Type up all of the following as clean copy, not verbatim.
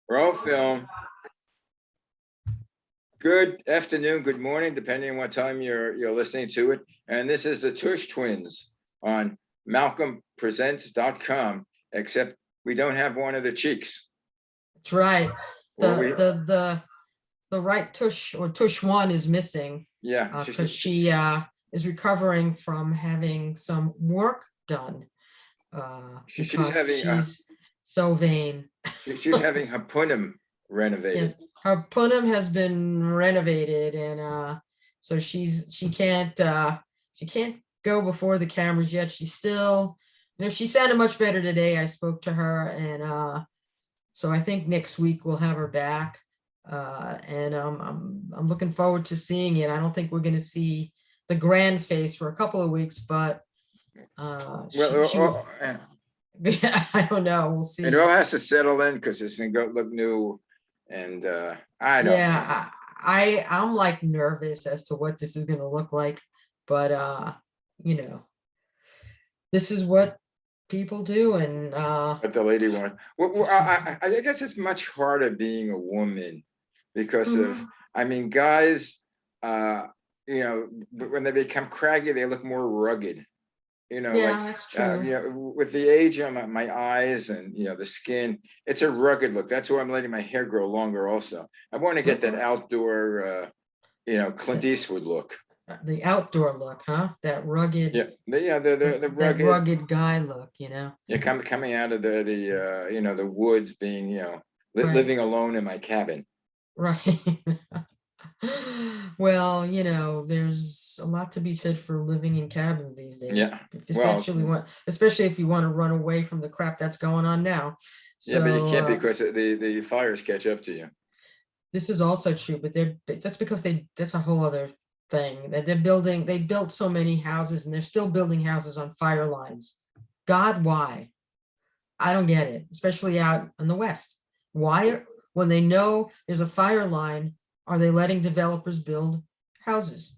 Roll film. Good afternoon, good morning, depending on what time you're listening to it. And this is the Tush Twins on malcolmpresents.com, except we don't have one of the cheeks. That's right. Well, The right tush, or tush one, is missing yeah, because she is recovering from having some work done. she's Because having she's so vain. she's having her punum renovated. Yes, her punum has been renovated, and so she can't go before the cameras yet. She's still, she sounded much better today. I spoke to her, and so I think next week we'll have her back. And I'm looking forward to seeing it. I don't think we're going to see the grand face for a couple of weeks, but yeah, I don't know. We'll see. It all has to settle in because it's gonna go look new, and I don't. Yeah, I'm like nervous as to what this is going to look like, but this is what people do, and But the lady wants. Well, I guess it's much harder being a woman because of, I mean, guys, when they become craggy, they look more rugged. yeah, Like that's true. with the age on my eyes and the skin, it's a rugged look. That's why I'm letting my hair grow longer. Also, I want to get that outdoor, Clint Eastwood look. The outdoor look, huh? That rugged, Yeah, the that rugged, rugged guy look, Yeah, coming out of the woods, being Right. living alone in my cabin. Right. Well, there's a lot to be said for living in cabins these days. Yeah. Well, especially if you want to run away from the crap that's going on now. yeah, but you So, can't because the fires catch up to you. this is also true, but that's because that's a whole other thing that they built so many houses, and they're still building houses on fire lines. God, why? I don't get it, especially out in the West. Why, when they know there's a fire line, are they letting developers build houses?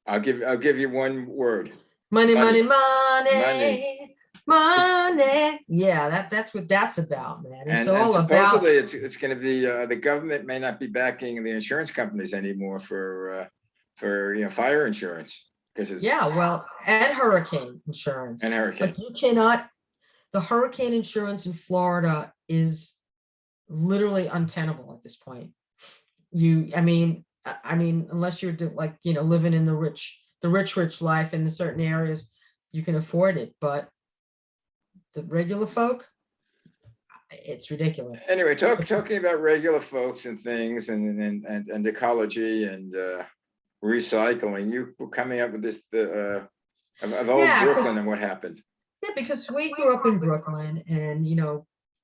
I'll give you one word. Money, Money. money, money, money. Yeah, that's what that's about, man. It's all and about. supposedly it's going to be the government may not be backing the insurance companies anymore for fire insurance because it's Well, and hurricane insurance. and hurricane. But you cannot. The hurricane insurance in Florida is literally untenable at this point. I mean, unless you're like, living in the rich life in certain areas, you can afford it. But the regular folk, it's ridiculous. Anyway, talking about regular folks and things and ecology and recycling, you were coming up with this of old Brooklyn and what happened. Yeah, because we grew up in Brooklyn, and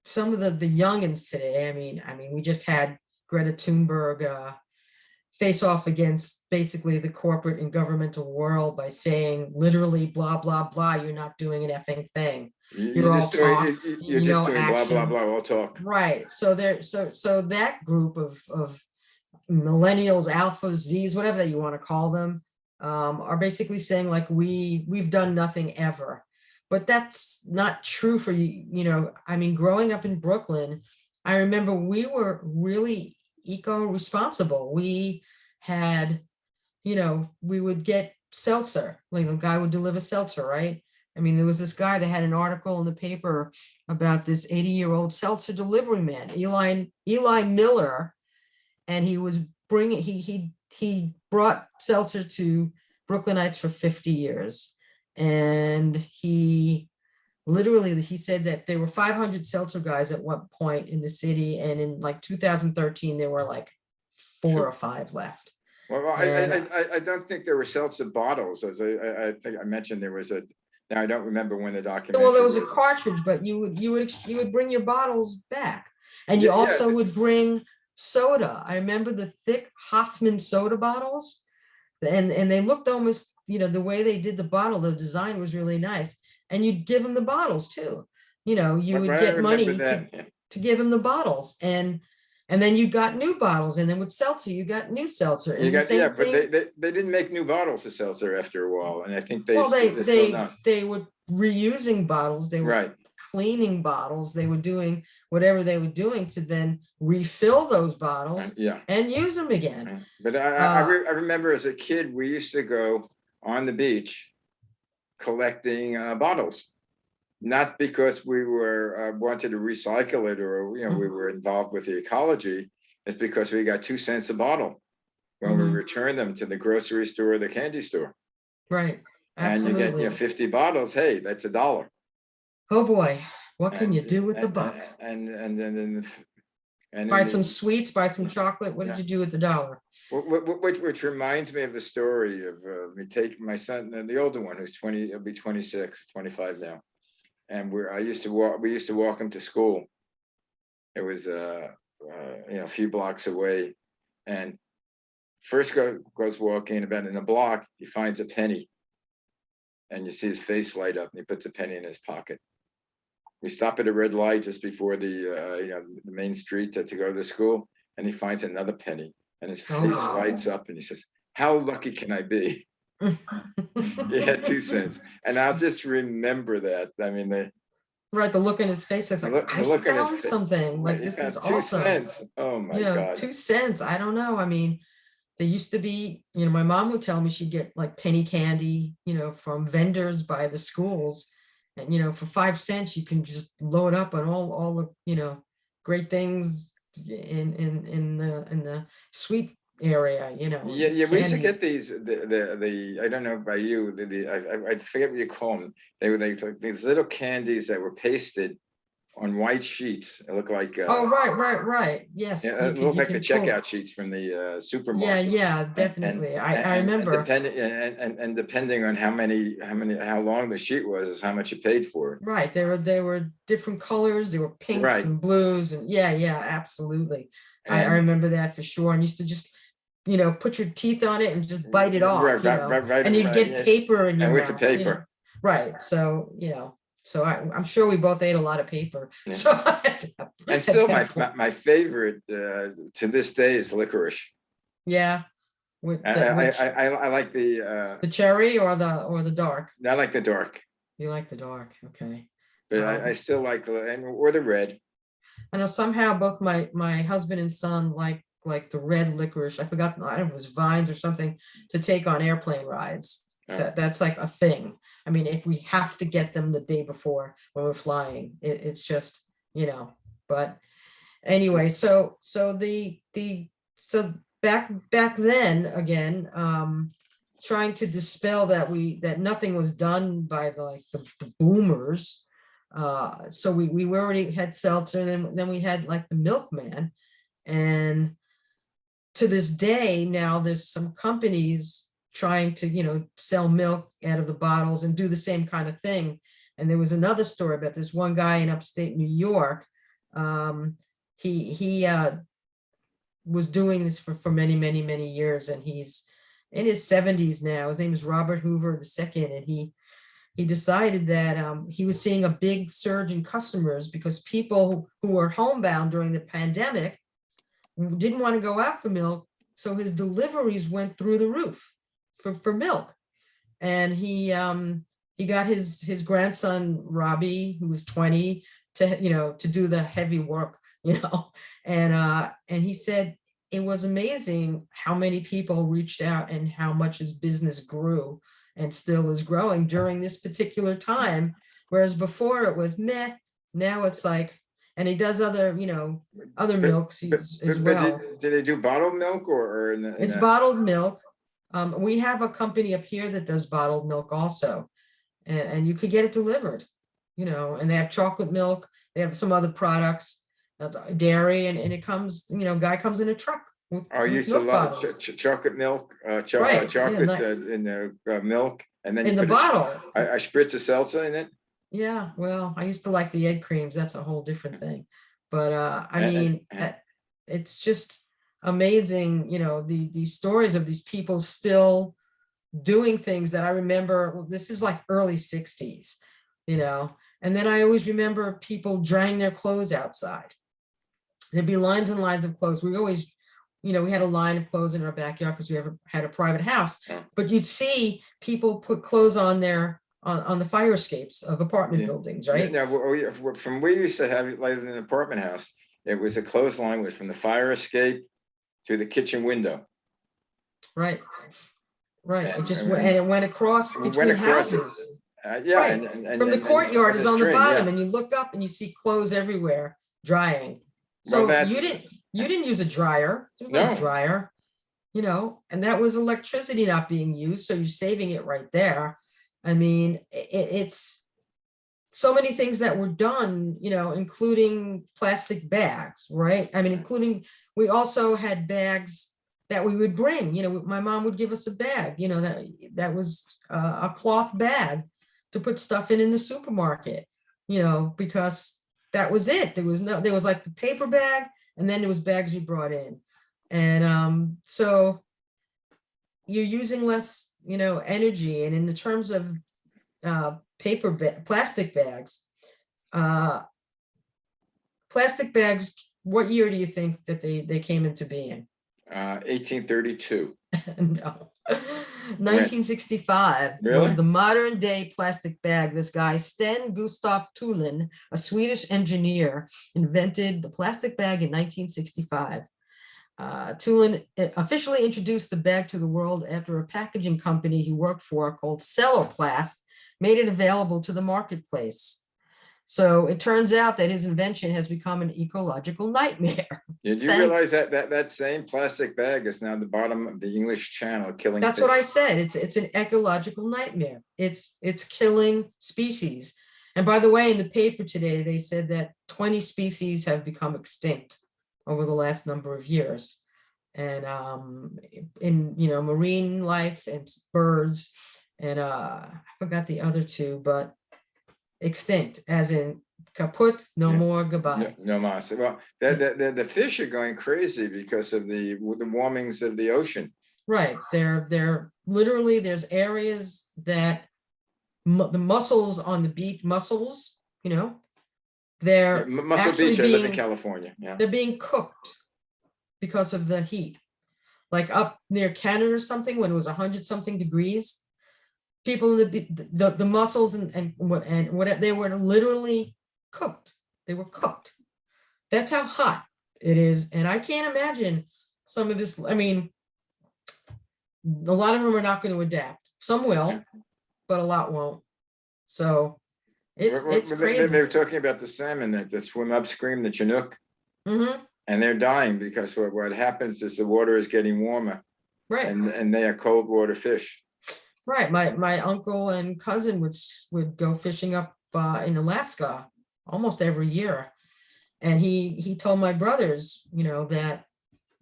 some of the youngins today. I mean, we just had Greta Thunberg face off against basically the corporate and governmental world by saying literally blah blah blah. You're not doing an effing thing. You're just doing blah blah blah. All talk. Right. So so that group of millennials, alphas, Z's, whatever you want to call them, are basically saying like we've done nothing ever. But that's not true for you. I mean, growing up in Brooklyn, I remember we were really eco-responsible. We had, we would get seltzer. Like a guy would deliver seltzer, right? I mean, there was this guy that had an article in the paper about this 80-year-old seltzer delivery man, Eli Miller, and he was bringing he brought seltzer to Brooklynites for 50 years. And he said that there were 500 seltzer guys at one point in the city, and in like 2013 there were like 4 or 5 left. Well, I don't think there were seltzer bottles, as I think I mentioned. There was now I don't remember when the documentary. Well, there was a cartridge, but you would bring your bottles back, and you also would bring soda. I remember the thick Hoffman soda bottles, and they looked almost, the way they did the bottle, the design was really nice. And you'd give them the bottles too. You would get money to give them the bottles. And then you got new bottles. And then with seltzer, you got new seltzer. And but they didn't make new bottles of seltzer after a while. And I think they were reusing bottles. They were cleaning bottles. They were doing whatever they were doing to then refill those bottles Yeah. and use them again. But I remember as a kid, we used to go on the beach collecting bottles, not because we were wanted to recycle it or we were involved with the ecology. It's because we got 2 cents a bottle when we returned them to the grocery store or the candy store. Right. Absolutely. And you get 50 bottles. Hey, that's $1. Oh boy, what can you do with the buck? And buy some sweets, buy some chocolate. What did you do with the dollar? Which reminds me of the story of me taking my son, the older one, who's 20, he'll be 26, 25 now. And we used to walk him to school. It was a few blocks away. And first goes walking about in a block, he finds a penny. And you see his face light up and he puts a penny in his pocket. We stop at a red light just before the main street to go to the school, and he finds another penny and his face lights up and he says, "How lucky can I be?" He had 2 cents. And I'll just remember that. I mean, the look in his face. It's like, I found something. Like, this is awesome. 2 cents. Oh my God. 2 cents. I don't know. I mean, there used to be, my mom would tell me she'd get like penny candy, from vendors by the schools. And, for 5 cents, you can just load up on all the, great things in the sweet area, Yeah, we used to get these, the I don't know by you, I forget what you call them. They were like these little candies that were pasted on white sheets. It looked like right. Yes. It looked like the checkout sheets from the supermarket. Yeah, definitely. I remember. And depending on how long the sheet was is how much you paid for it. Right. They were different colors. They were pinks and blues, and yeah, absolutely. I remember that for sure. And used to just put your teeth on it and just bite it off. Right, and you'd get paper in your mouth. With the paper. Right. So So I'm sure we both ate a lot of paper. Yeah. So and still my favorite to this day is licorice. Yeah. I like the cherry or the dark. I like the dark. You like the dark, okay. But I still like or the red. I know somehow both my husband and son like the red licorice. I forgot, I don't know if it was Vines or something, to take on airplane rides. Oh. That's like a thing. I mean, if we have to get them the day before when we're flying, it's just, but anyway, so back then again, trying to dispel that nothing was done by the boomers. So we already had seltzer, and then we had like the milkman, and to this day now there's some companies trying to sell milk out of the bottles and do the same kind of thing. And there was another story about this one guy in upstate New York. He was doing this for many years, and he's in his 70s now. His name is Robert Hoover II, and he decided that he was seeing a big surge in customers because people who were homebound during the pandemic didn't want to go out for milk, so his deliveries went through the roof for milk. And he got his grandson Robbie, who was 20, to do the heavy work, and he said it was amazing how many people reached out and how much his business grew and still is growing during this particular time, whereas before it was meh. Now it's like, and he does other milks as well. Did they do bottled milk or it's bottled milk? We have a company up here that does bottled milk also, and you could get it delivered, and they have chocolate milk. They have some other products, that's dairy, and it comes, guy comes in a truck. I used to love chocolate milk, chocolate in the milk, and then in the bottle. I spritz a seltzer in it. Yeah, well, I used to like the egg creams. That's a whole different thing. But I mean, it's just amazing, these stories of these people still doing things that I remember. This is like early 60s, and then I always remember people drying their clothes outside. There'd be lines and lines of clothes. We always, we had a line of clothes in our backyard because we had a private house, but you'd see people put clothes on their on the fire escapes of apartment Yeah. buildings, Yeah, right? no, from we used to have it like in an apartment house, it was a clothesline was from the fire escape to the kitchen window. Right, right. It And, just and went, and it went across we went between across it. houses. Yeah, Right. From the courtyard and is the on the string, bottom, yeah. and you look up and you see clothes everywhere drying. Well, So that's you didn't use a dryer. There's no no. dryer, and that was electricity not being used, so you're saving it right there. I mean, it's so many things that were done, including plastic bags, right? I mean, including, we also had bags that we would bring, my mom would give us a bag, that was a cloth bag to put stuff in the supermarket, because that was it. There was like the paper bag, and then there was bags you brought in. And so you're using less, energy. And in the terms of plastic bags, what year do you think that they came into being? 1832. No. 1965 was Really? the modern day plastic bag. This guy, Sten Gustav Thulin, a Swedish engineer, invented the plastic bag in 1965. Thulin officially introduced the bag to the world after a packaging company he worked for called Celloplast made it available to the marketplace. So it turns out that his invention has become an ecological nightmare. Did you realize that same plastic bag is now the bottom of the English Channel killing That's fish? what I said. It's an ecological nightmare. It's killing species. And by the way, in the paper today, they said that 20 species have become extinct over the last number of years. And in marine life and birds, and I forgot the other two, but extinct, as in kaput, no more, goodbye. No mas. Well, the fish are going crazy because of the warmings of the ocean. Right. They're literally, there's areas that the mussels on the beach, they're Muscle actually Beach, I live in California. Yeah. They're being cooked because of the heat. Like up near Canada or something, when it was 100-something degrees, people in the mussels and what they were literally cooked. They were cooked. That's how hot it is. And I can't imagine some of this. I mean, a lot of them are not going to adapt. Some will, but a lot won't. So it's crazy. They were talking about the salmon that swim upstream, the Chinook, and they're dying because what happens is the water is getting warmer, right? And they are cold water fish. Right. My uncle and cousin would go fishing up in Alaska almost every year. And he told my brothers, that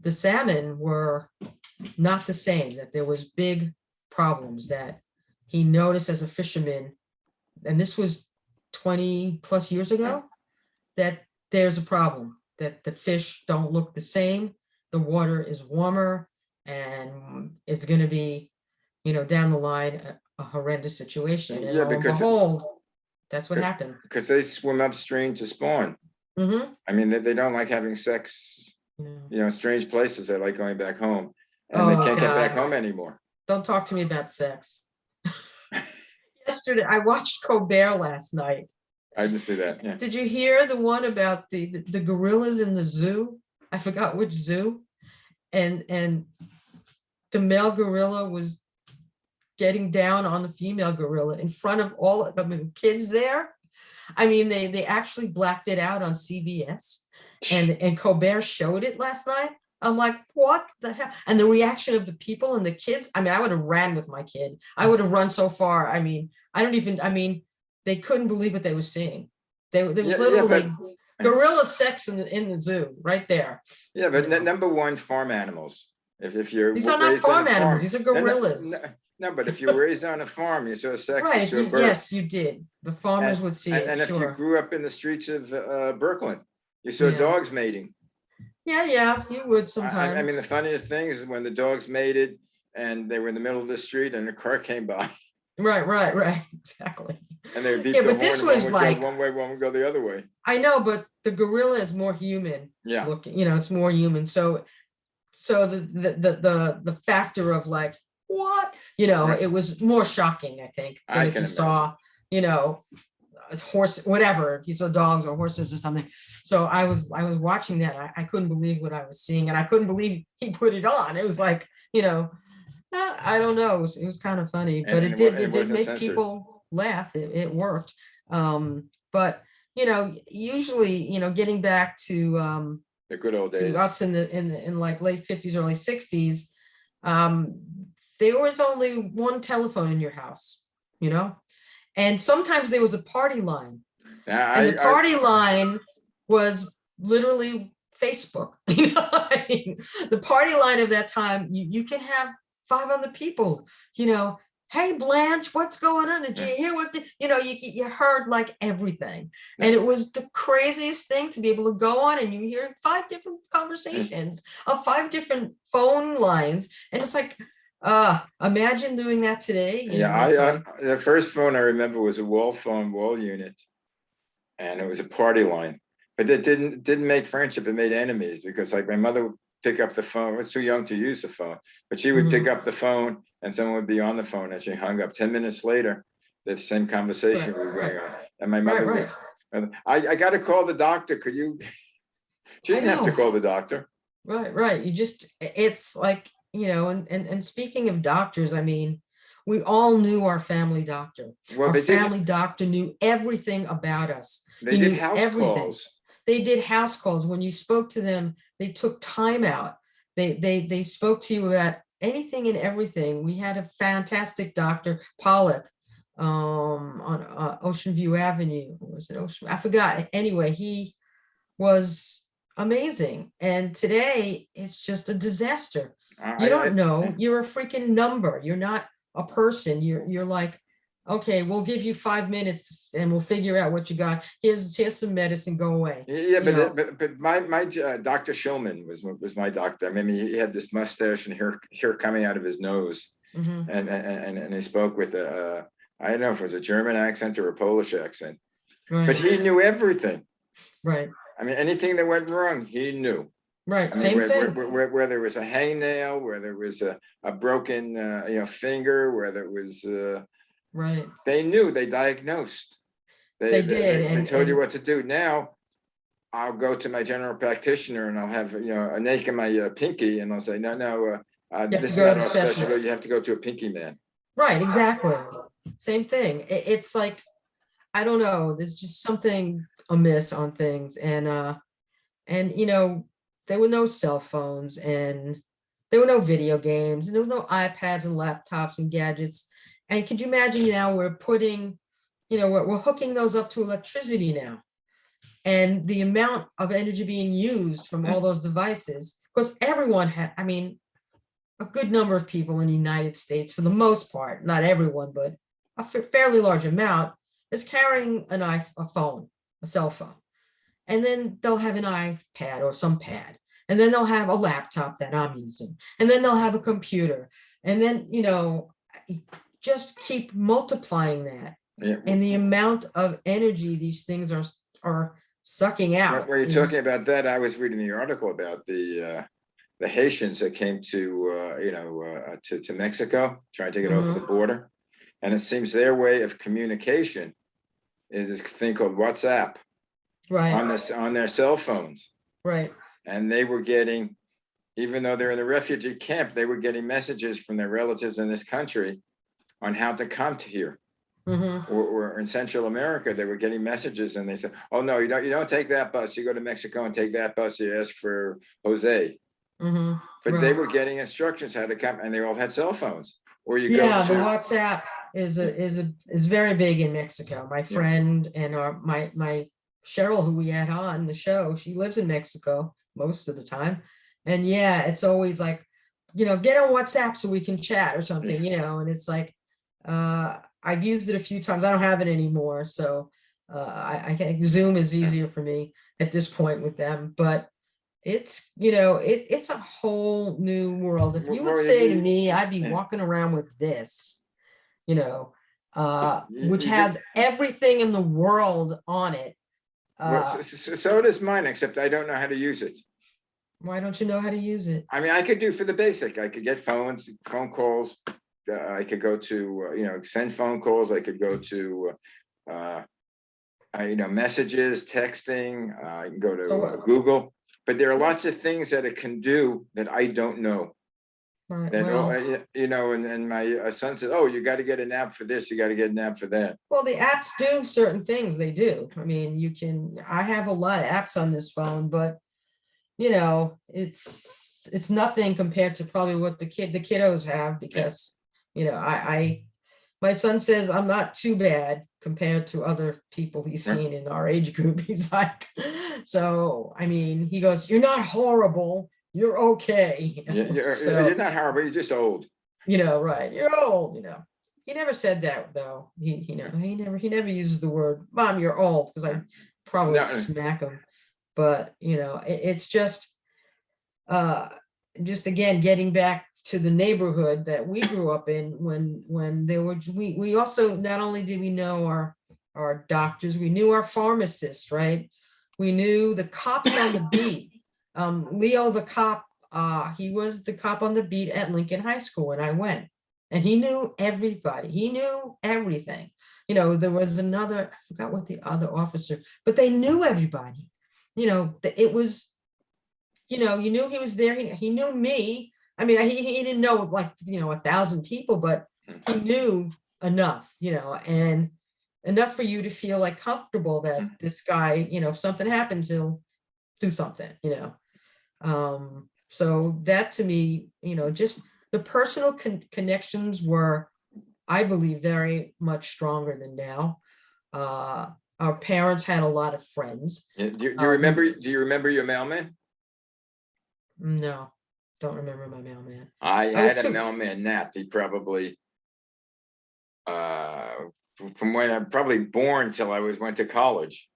the salmon were not the same, that there was big problems that he noticed as a fisherman. And this was 20 plus years ago, that there's a problem, that the fish don't look the same. The water is warmer, and it's going to be, down the line, a horrendous situation. And lo and behold, that's what happened. Because they swim upstream to spawn. I mean, they don't like having sex, strange places. They like going back home, and they can't get back home anymore. Don't talk to me about sex. Yesterday, I watched Colbert last night. I didn't see that. Yeah. Did you hear the one about the gorillas in the zoo? I forgot which zoo. And the male gorilla was getting down on the female gorilla in front of all of the kids there. I mean, they actually blacked it out on CBS, and Colbert showed it last night. I'm like, what the hell? And the reaction of the people and the kids. I mean, I would have ran with my kid. I would have run so far. I mean, they couldn't believe what they were seeing. They was literally gorilla sex in the zoo right there. Yeah, but number one, farm animals. If you're these are not farm animals, these are gorillas. No, but if you were raised on a farm, you saw sex, right? you saw birth. Yes, you did. The farmers would see it. And if you grew up in the streets of Brooklyn, you saw dogs mating. Yeah, you would sometimes. I mean, the funniest thing is when the dogs mated and they were in the middle of the street and a car came by. Right, exactly. And they would beep the horn, this was like one way, one would go the other way. I know, but the gorilla is more human. Yeah. Looking, it's more human. So the factor of like what? You know, Right. it was more shocking, I think, than I if can you imagine. saw, you know, a horse, whatever, if you saw dogs or horses or something. So I was watching that. I couldn't believe what I was seeing, and I couldn't believe he put it on. It was like, you know, I don't know. It was kind of funny, but And it it did wasn't make censored. people laugh. It worked. But you know, usually, you know, getting back The good old to days. us in like late 50s, early 60s, um, there was only one telephone in your house, you know, and sometimes there was a party line, Now, and the party line was literally Facebook. You know, I mean, the party line of that time, you can have 500 people, you know. Hey Blanche, what's going on? Did you hear what you know, you heard like everything. And it was the craziest thing to be able to go on and you hear 5 different conversations of 5 different phone lines. And it's like, imagine doing that today. You yeah, know, it's like, the first phone I remember was a wall phone, wall unit, and it was a party line. But it didn't make friendship, it made enemies, because like my mother would pick up the phone. I was too young to use the phone, but she would pick mhm, up the phone and someone would be on the phone and she hung up. 10 minutes later, the same conversation right, was right, going on. And my right, mother right. was, I got to call the doctor. Could you? She I didn't have to know. call the doctor. Right, right. You just, it's like, you know, and speaking of doctors, I mean, we all knew our family doctor. Well, Our family doctor knew everything about us. they He did knew house everything. calls. They did house calls. When you spoke to them, they took time out. They spoke to you about anything and everything. We had a fantastic doctor, Pollock, on Ocean View Avenue. Was it Ocean? I forgot. Anyway, he was amazing. And today it's just a disaster. You don't know. You're a freaking number. You're not a person. You're like, okay, we'll give you 5 minutes and we'll figure out what you got. Here's some medicine, go away. Yeah, You know. but my Dr. Shulman was my doctor. I mean, he had this mustache and hair coming out of his nose, Mhm. and he spoke with a I don't know if it was a German accent or a Polish accent, but Right, he knew everything. right, I mean, anything that went wrong, he knew. right. I mean, Same thing. whether it was a hangnail, whether it was a broken finger, whether it was Right. they knew, they diagnosed, They did. they And told you what to do. Now I'll go to my general practitioner and I'll have a ache in my pinky, and I'll say, no, you have to this is go not to the our specialty. specialist. You have to go to a pinky man. Right, exactly. Same thing. It's like, I don't know, there's just something amiss on things. And you know, there were no cell phones, and there were no video games, and there was no iPads and laptops and gadgets. And could you imagine, now we're putting, you know, we're hooking those up to electricity now, and the amount of energy being used from all those devices, because everyone had, I mean, a good number of people in the United States, for the most part, not everyone, but a fairly large amount, is carrying a phone, a cell phone. And then they'll have an iPad or some pad. And then they'll have a laptop that I'm using. And then they'll have a computer. And then, you know, just keep multiplying that. Yeah. And the amount of energy these things are sucking out When you're talking is, about that, I was reading the article about the Haitians that came to Mexico, trying to get over the mhm, border, and it seems their way of communication is this thing called WhatsApp right, on their cell phones, right. and they were getting, even though they're in the refugee camp, they were getting messages from their relatives in this country on how to come to here. Mhm, Or in Central America, they were getting messages, and they said, "Oh no, you don't take that bus. You go to Mexico and take that bus. You ask for Jose." mhm, But they right. were getting instructions how to come, and they all had cell phones. Or you go Yeah, the to WhatsApp is yeah, is very big in Mexico. My yeah, friend and my Cheryl, who we had on the show, she lives in Mexico most of the time. And yeah, it's always like, you know, get on WhatsApp so we can chat or something, you know, and it's like, I've used it a few times. I don't have it anymore. So I think Zoom is easier for me at this point with them, but it's, you know, it's a whole new world. If you would well, say to me, I'd be yeah, walking around with this, you know, which you get has everything in the world on it. well, Uh, so does mine, except I don't know how to use it. why don't you know how to use it? I mean, I could do for the basic. I could get phone calls, I could go to, send phone calls. I could go to, messages, texting. I can go So to what- Google. But there are lots of things that it can do that I don't know. right, That, well, and my son said, "Oh, you got to get an app for this. You got to get an app for that." well, the apps do certain things. They do. I mean, I have a lot of apps on this phone, but it's nothing compared to probably what the kiddos have, because, my son says I'm not too bad compared to other people he's Right. seen in our age group. He's like, so, I mean, he goes, "You're not horrible, you're okay." You're So, not horrible. You're just old. right, you're old. He never said that though. He never uses the word, "Mom, you're old," because I probably No. smack him. But it's just again getting back to the neighborhood that we grew up in, when there were, we also, not only did we know our doctors, we knew our pharmacists, right? We knew the cops on the beat. Leo, the cop, he was the cop on the beat at Lincoln High School when I went, and he knew everybody. He knew everything. There was another, I forgot what the other officer, but they knew everybody. It was, you knew he was there. He knew me. I mean, he didn't know like, 1,000 people, but he knew enough, and enough for you to feel like comfortable that this guy, if something happens, he'll do something, so that to me, just the personal connections were, I believe, very much stronger than now. Our parents had a lot of friends. Do you remember? Do you remember your mailman? No, don't remember my mailman. I was had a too- mailman, Nat. He probably, from when I'm probably born till I went to college,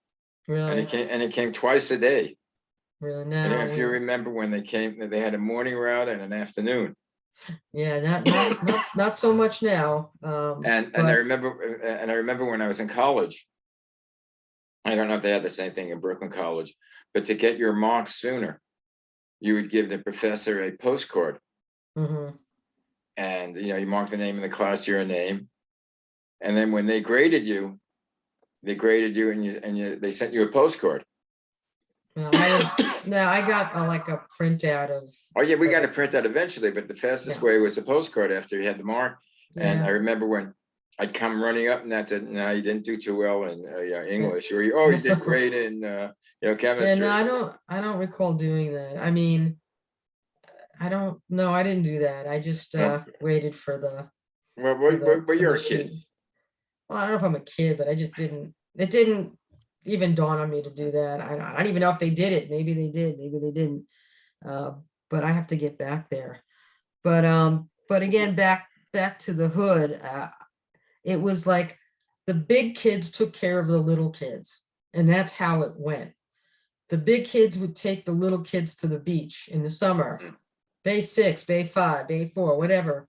and Really, he came twice a day. really, And no. if you remember when they came, they had a morning route and an afternoon. Yeah, not so much now. And I remember when I was in college. I don't know if they had the same thing in Brooklyn College, but to get your marks sooner, you would give the professor a postcard, Mhm. and you mark the name of the class, your name, and then when they graded you, and they sent you a postcard. No, I got like a printout of. Oh yeah, we got to print that eventually, but the fastest Yeah. way was a postcard after you had the mark. And Yeah. I remember when I'd come running up, and that's it. No, you didn't do too well in English, or you did great in Yeah, chemistry. no, I don't recall doing that. I mean, I don't, no, I didn't do that. I just waited for the, Well, you're a sheet. kid. Well, I don't know if I'm a kid, but it didn't even dawn on me to do that. I don't even know if they did it. Maybe they did, maybe they didn't. But I have to get back there. But again, back to the hood, it was like the big kids took care of the little kids, and that's how it went. The big kids would take the little kids to the beach in the summer, Bay 6, Bay 5, Bay 4, whatever.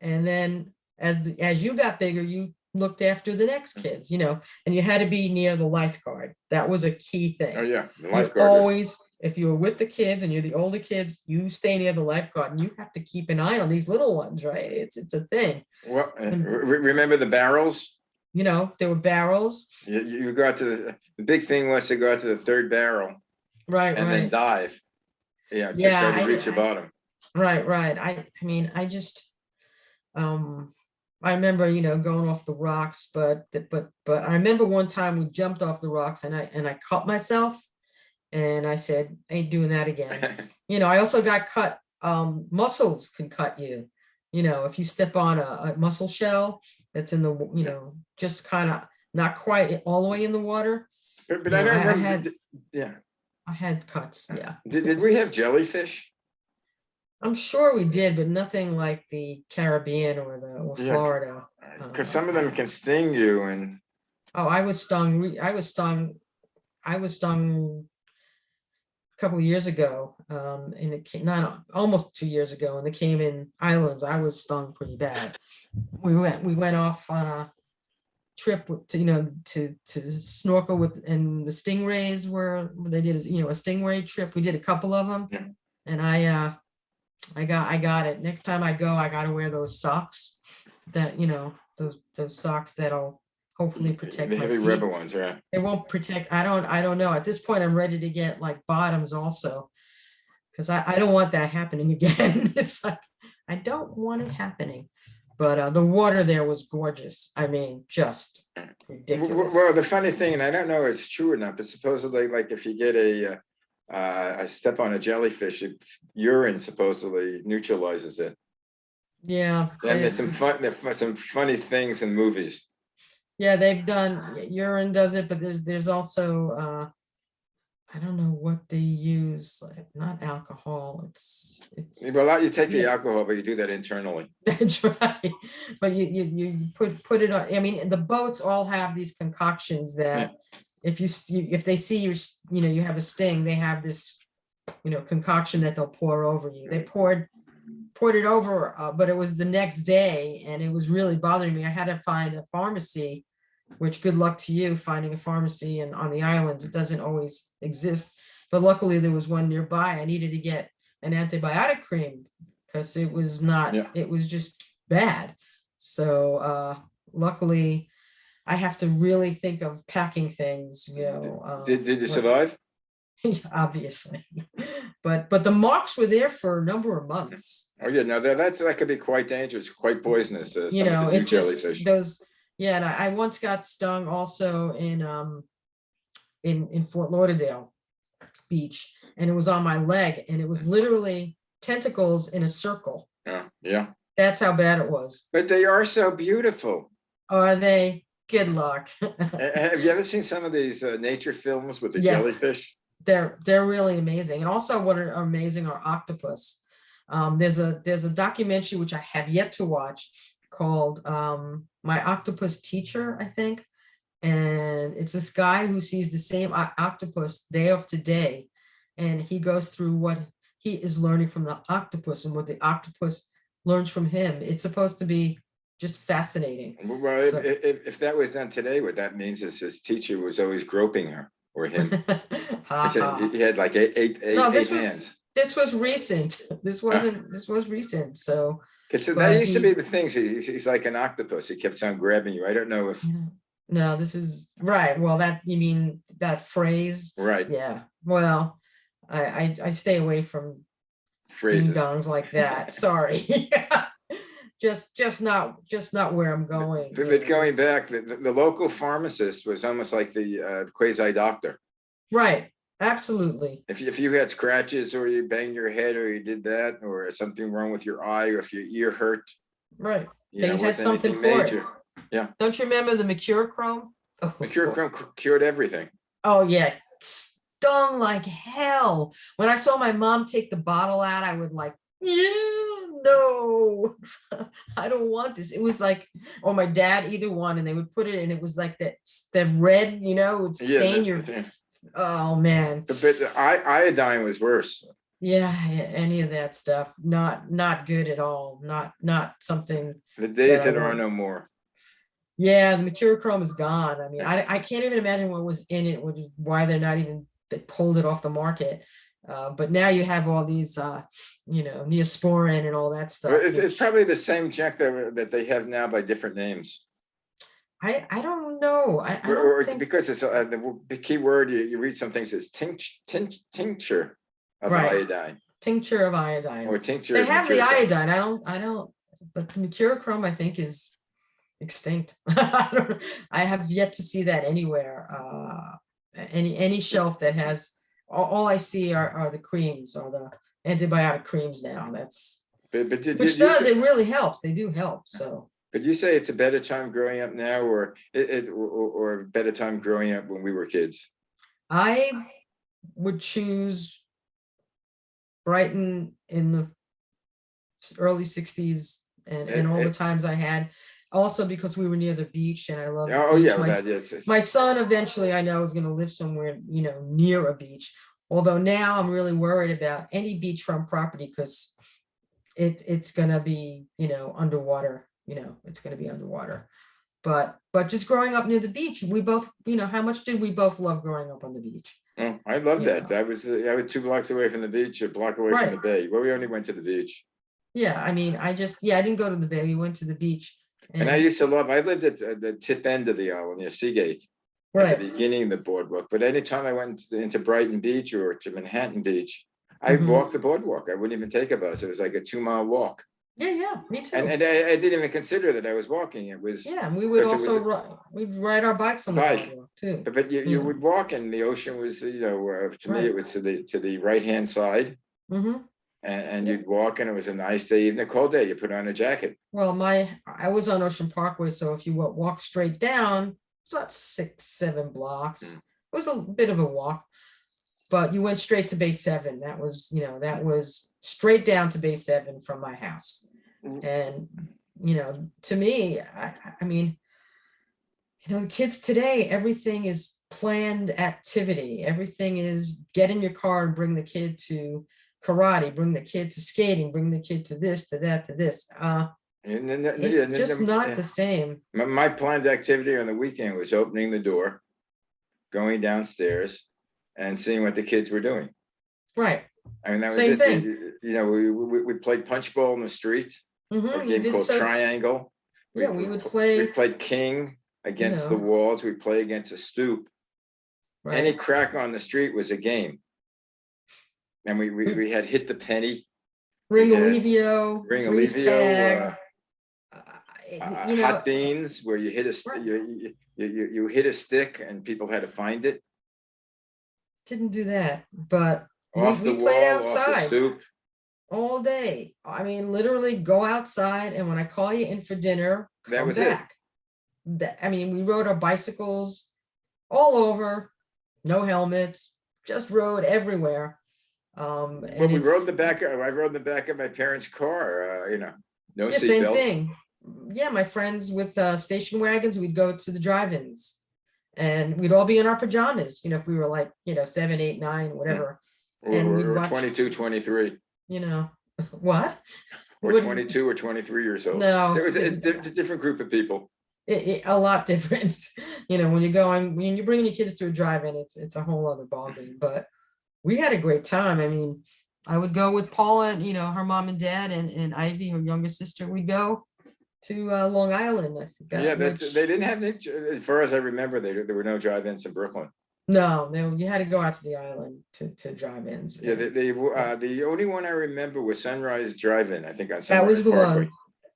And then as you got bigger, you looked after the next kids, and you had to be near the lifeguard. That was a key thing. Oh yeah, the You lifeguard. always, if you were with the kids and you're the older kids, you stay near the lifeguard, and you have to keep an eye on these little ones, right? It's a thing. Well, remember the barrels? There were barrels. You got to the big thing was to go out to the third barrel, Right, and then right. dive. To Yeah, try to reach the bottom. Right. I mean, I just, I remember, going off the rocks, but I remember one time we jumped off the rocks, and I cut myself, and I said, "Ain't doing that again." I also got cut. Mussels can cut you. If you step on a mussel shell that's in the, just kind of not quite all the way in the water. But I don't remember. I had cuts. Yeah. Did we have jellyfish? I'm sure we did, but nothing like the Caribbean or Florida. Because some of them can sting you, and Oh, I was stung. I was stung a couple of years ago, and it came, not almost 2 years ago, in the Cayman Islands. I was stung pretty bad. We went off on a trip to snorkel with, and the stingrays they did a stingray trip. We did a couple of them, Yeah. and I I got it. Next time I go, I got to wear those socks that, those socks that'll hopefully protect The my heavy rubber feet. ones, right? It won't protect. I don't know. At this point, I'm ready to get like bottoms also, because I don't want that happening again. It's like, I don't want it happening. But the water there was gorgeous. I mean, just ridiculous. Well, the funny thing, and I don't know if it's true or not, but supposedly, like if you get a step on a jellyfish, urine supposedly neutralizes it. Yeah, And there's some funny things in movies. yeah, they've done, urine does it, but there's also I don't know what they use, like, not alcohol, it's Well, you take the yeah, alcohol, but you do that internally. that's right. But you put it on. I mean, the boats all have these concoctions Yeah. that if they see you have a sting, they have this, concoction that they'll pour over you. They poured it over, but it was the next day and it was really bothering me. I had to find a pharmacy, which good luck to you finding a pharmacy and on the islands, it doesn't always exist. But luckily there was one nearby. I needed to get an antibiotic cream because it was not, Yeah. it was just bad. So luckily I have to really think of packing things, Did you survive? obviously. But the marks were there for a number of months. Oh yeah, no, that could be quite dangerous, quite poisonous. Some of the new It just jellyfish. those, yeah. And I once got stung also in Fort Lauderdale Beach, and it was on my leg, and it was literally tentacles in a circle. Yeah, yeah. That's how bad it was. But they are so beautiful. Are they? Good luck. Have you ever seen some of these nature films with the Yes. jellyfish? They're really amazing. And also what are amazing are octopus. There's a documentary which I have yet to watch called My Octopus Teacher, I think. And it's this guy who sees the same octopus day after day. And he goes through what he is learning from the octopus and what the octopus learns from him. It's supposed to be just fascinating. Well, So- if that was done today, what that means is his teacher was always groping her or him. Ha, ha. He had like eight No, this hands. This was recent. This was recent. So That but used to he- be the thing. He's like an octopus. He keeps on grabbing you. I don't know if no, this is right. Well, you mean that phrase? right Yeah. Well, I stay away from ding phrases. dongs like that. Sorry. Just not where I'm going. But going back, the local pharmacist was almost like the quasi doctor. Right. Absolutely. If you had scratches or you banged your head or you did that or something wrong with your eye or if your ear hurt, Right. you They know, had wasn't something anything for major. it. Yeah. Don't you remember the mercurochrome? Oh, Mercurochrome cured everything. oh yeah. Stung like hell. When I saw my mom take the bottle out, I would like, no, I don't want this. It was like, or my dad, either one, and they would put it in. It was like that red, would stain your. Oh man. But the iodine was worse. Yeah, any of that stuff, not good at all. Not something. The days that I are want. no more. Yeah, the mercurochrome is gone. I mean, I can't even imagine what was in it, which is why they pulled it off the market. But now you have all these, Neosporin and all that stuff. It's probably the same junk that they have now by different names. I don't know. I don't think, because it's the key word you read some things is tincture of Right. iodine tincture of iodine. or tincture. They of have the mercurochrome. iodine. I don't. But the mercurochrome, I think, is extinct. I have yet to see that anywhere. Any shelf that has. All I see are the creams or the antibiotic creams now. That's But which does it really helps. They do help. So. But you say it's a better time growing up now, or a better time growing up when we were kids. I would choose Brighton in the early 60s and all the times I had. Also because we were near the beach and I love the Oh beach. yeah, My son eventually I know is going to live somewhere, near a beach. Although now I'm really worried about any beachfront property because it's going to be, underwater. It's going to be underwater. But just growing up near the beach, we both, how much did we both love growing up on the beach? Oh, I love You that. know, I was 2 blocks away from the beach, a block away from the right. bay. Well, we only went to the beach. Yeah, I mean, I didn't go to the bay. We went to the beach And I and used to love, I lived at the tip end of the island near Seagate at the right. beginning of the boardwalk. But anytime I went into Brighton Beach or to Manhattan Beach, I Mhm. walked the boardwalk. I wouldn't even take a bus. It was like a 2-mile walk. Yeah, yeah, me And too. and I didn't even consider that I was walking. It was Yeah, and we would because it was also we'd ride our bikes a on the bike. boardwalk too. But you would walk and the ocean was, to me, it Right. was to the right-hand side. Hmm. And Yeah. you'd walk and it was a nice day, even a cold day, you put on a jacket. Well, I was on Ocean Parkway, so if you walk straight down, it's about 6, 7 blocks. Mm. It was a bit of a walk, but you went straight to base 7. That was straight down to base 7 from my house. And to me, I mean, kids today, everything is planned activity. Everything is get in your car and bring the kid to karate, bring the kid to skating, bring the kid to this, to that, to this. And then, It's just not the same. my planned activity on the weekend was opening the door, going downstairs, and seeing what the kids were doing. Right. I mean, that was Same it. thing. We played punch ball in the street, or a You game did called so. Triangle. Yeah, we would play, We played King you against the know, walls. We play against a stoop. Any right. crack on the street was a game. And we had hit the penny. We Ring had Alivio, ring freeze alivio, tag. Uh, you know, hot beans, where you hit right. you hit a stick and people had to find it Didn't do that, but off the we played wall, off the outside stoop. all day. I mean, literally go outside, and when I call you in for dinner, That come was it. back. I mean, we rode our bicycles all over, no helmets, just rode everywhere. Well, And we if rode the back. I rode in the back of my parents' car. No Yeah, same seatbelt. thing. Yeah, my friends with station wagons, we'd go to the drive-ins and we'd all be in our pajamas, if we were like, 7, 8, 9, Hmm. whatever. Or, And we'd or, or watch, 22, 23, what? or What? 22 or 23 years old. There No, was a different group of people. a lot different. When you're bringing your kids to a drive-in, it's a whole other ballgame. But we had a great time. I mean, I would go with Paula, her mom and dad, and Ivy, her younger sister. We'd go to Long Island. I Yeah, forgot they which. didn't have any, as far as I remember, there were no drive-ins in Brooklyn. No, you had to go out to the island to drive-ins. Yeah, And the only one I remember was Sunrise Drive-In, I think on that was Sunrise the Parkway,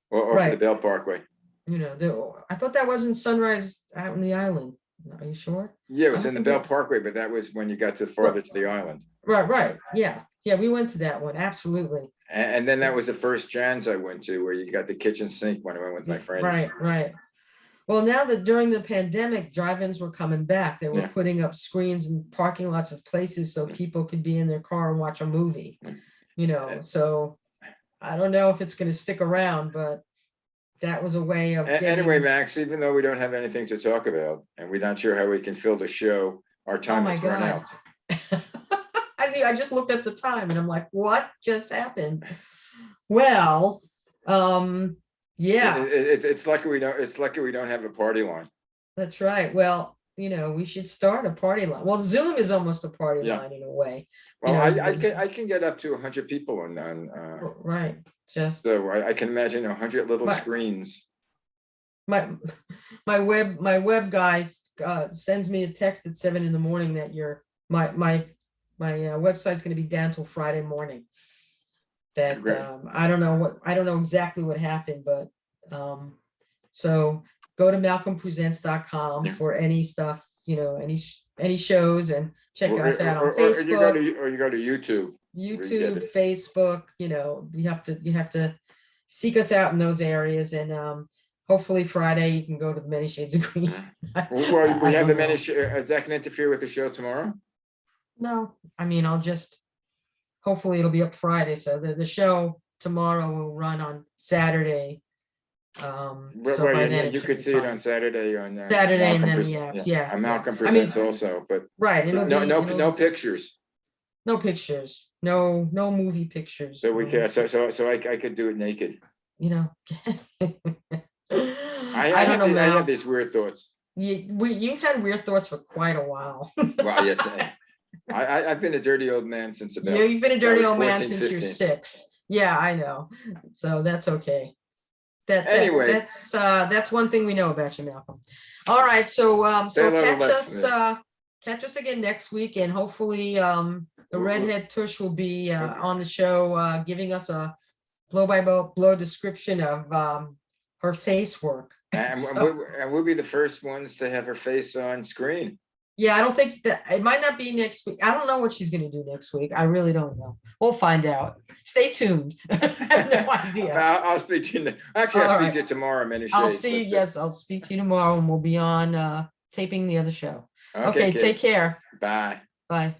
one, or off of the right? Bell Parkway. I thought that wasn't Sunrise out in the island. Are you sure? Yeah, it I was don't in the think Bell it. Parkway, but that was when you got to Right, farther to the island. right. Yeah, yeah. We went to that one. Absolutely. And then that was the first Jan's I went to, where you got the kitchen sink when I went with my Yeah, friends. right. Well, now that during the pandemic, drive-ins were coming back, they were Yeah. putting up screens in parking lots of places so people could be in their car and watch a movie. So I don't know if it's going to stick around, but that was a way of Anyway, getting. Max, even though we don't have anything to talk about and we're not sure how we can fill the show, our Oh time my has run God. out. I mean, I just looked at the time and I'm like, what just happened? Well, yeah, It's lucky we don't. It's lucky we don't have a party line. that's right. Well, we should start a party line. Well, Zoom is almost a party Yeah. line in a way. Well, I can get up to 100 people on. Right. Just So I can imagine 100 little my screens. my my web guy sends me a text at 7 a.m. that my website's going to be down till Friday morning. That I don't know exactly what happened, but so go to malcolmpresents.com Yeah. for any stuff, any shows, and check us out on Or you go Facebook, to YouTube. YouTube, Facebook. You have to seek us out in those areas, and hopefully Friday you can go to the Many Shades of Green. Well, we I have don't the know. many. Is that can interfere with the show tomorrow? No, I mean, hopefully it'll be up Friday. So the show tomorrow will run on Saturday. So by then You it should could be see it fine. on Saturday on Saturday and Malcolm then the Presents. apps. Yeah, Yeah, on yeah. Malcolm I mean, Presents also, but right. no pictures. No pictures. No movie pictures. So we can. So I could do it naked. You know. I don't know, I Mal. have these weird thoughts. You've had weird thoughts for quite a while. Well, yes, I've been a dirty old man since about. Yeah, you've been a I dirty was old man 14, since you're 15. 6. Yeah, I know. So that's okay. Anyway, That's one thing we know about you, Malcolm. All right, so say so hello to Les for me. catch us again next week, and hopefully the We'll- redhead Tush will be Okay. on the show giving us a blow-by-blow description of her face work. And we'll be the first ones to have her face on screen. Yeah, I don't think that it might not be next week. I don't know what she's going to do next week. I really don't know. We'll find out. Stay tuned. I have no idea. I'll speak to you. Actually, I'll All speak right. to you tomorrow. Many I'll shades, see. but, Yes, I'll speak to you tomorrow, and we'll be on taping the other show. Okay, kid. take care. Bye. Bye.